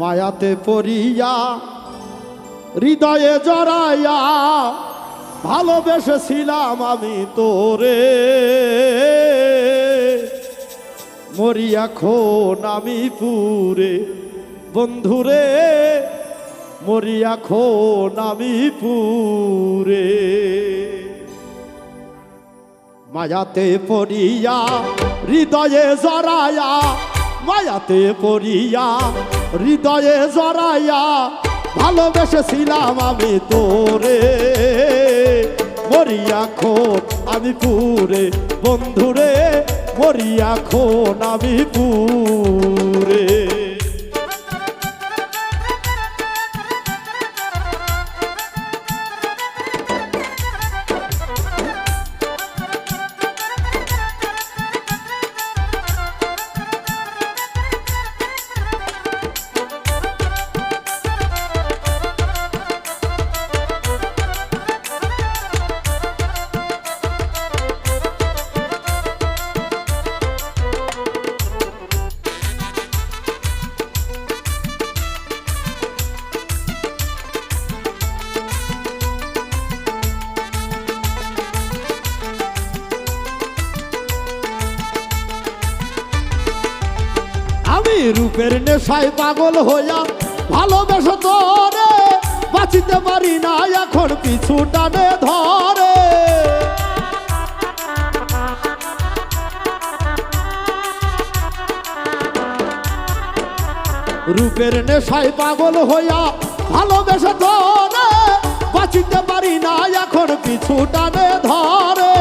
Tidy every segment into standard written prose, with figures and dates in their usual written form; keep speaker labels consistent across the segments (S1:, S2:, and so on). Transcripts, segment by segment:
S1: মায়াতে পড়িয়া হৃদয়ে জড়াইয়া ভালোবেসেছিলাম আমি তোরে, মরি এখন আমি পুরে বন্ধুরে, মরি এখন আমি পুরে। মায়াতে পড়িয়া হৃদয়ে জড়াইয়া, মায়াতে পড়িয়া হৃদয়ে জড়াইয়া ভালোবেসেছিলাম আমি তোরে, মরি এখন আমি পুরে বন্ধুরে, মরি এখন আমি পুরে। আমি রূপের নেশায় পাগল হইয়া ভালোবেসে তোরে, বাঁচিতে পারি না এখন পিছু টানে ধরে। রূপের নেশায় পাগল হইয়া ভালোবেসে তোরে, বাঁচিতে পারি না এখন পিছু টানে ধরে।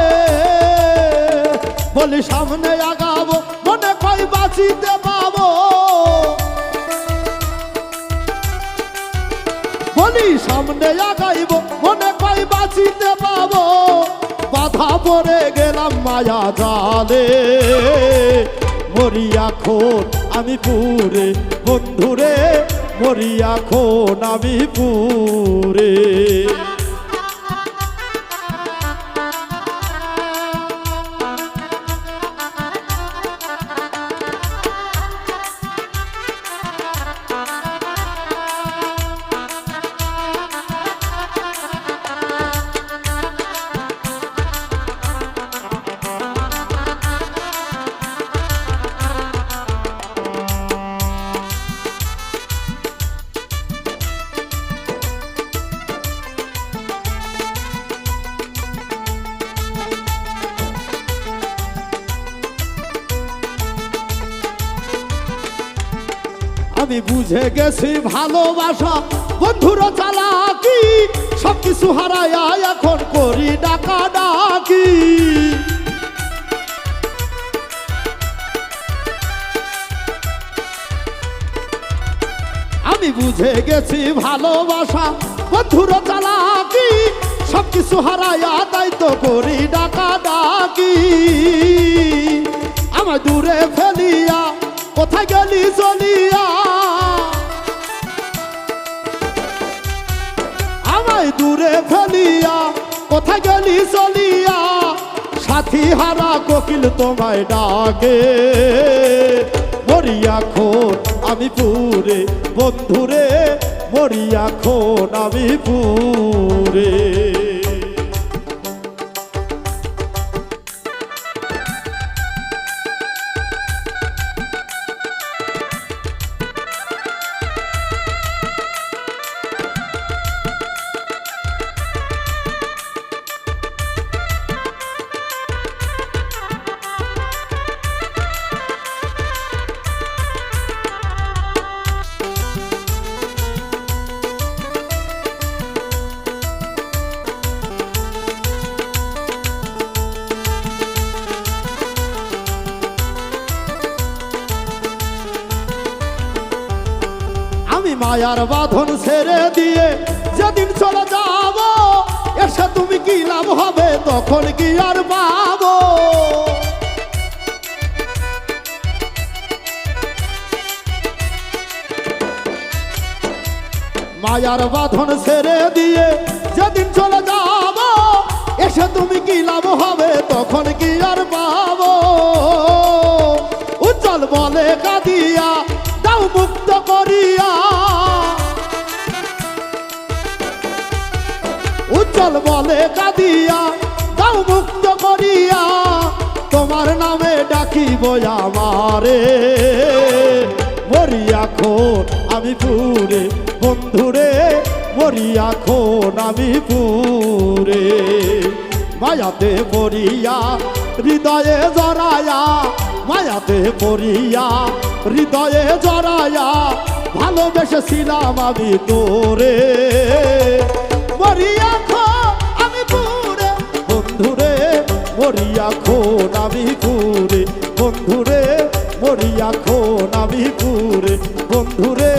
S1: বলি সামনে আগাবো মনে কই বাঁচিতে পাবো, বলি সামনে আগাইব মনে কই বাঁচিতে পাবো। বাধা পড়ে গেলাম মায়া জালে, মরি এখন আমি পুরে বন্ধুরে, মরি এখন আমি পুরে। আমি বুঝে গেছি ভালোবাসা বন্ধুর চালাকি, সবকিছু হারাইয়া এখন করি ডাকা ডাকি। আমি বুঝে গেছি ভালোবাসা বন্ধুর চালাকি, সবকিছু হারাইয়া তাই তো করি ডাকা ডাকি। আমার দূরে ফেলিয়া কোথায় গেলি চলিয়া, আমায় দূরে ফেলিয়া কোথায় গেলি চলিয়া। সাথী হারা কোকিল তোমায় ডাকে, মরি এখন আমি পুরে বন্ধুরে, মরি এখন আমি পুরে। মায়ার বাঁধন ছেড়ে দিয়ে যেদিন চলে যাব, এসে তুমি কি লাভ হবে তখন কি আর পাবো। মায়ার বাঁধন ছেড়ে দিয়ে যেদিন চলে যাব, এসে তুমি কি লাভ হবে তখন কি আর পাবো। উজ্জ্বল বলে কাঁদিয়া দাও মুক্ত করিয়া, রাখিব আমারে মরিয়া খন আমি পুরে বন্ধুরে মরিয়া খন আমি পুরে মায়াতে পড়িয়া হৃদয়ে জড়ায়া মায়াতে পড়িয়া হৃদয়ে জড়ায়া ভালোবেসেছিলাম আমি তোরে মরিয়া খন আমি পুরে বন্ধুরে মরিয়া খন আমি পুরে বন্ধুরে মরিয়া খন আমি পুরে বন্ধুরে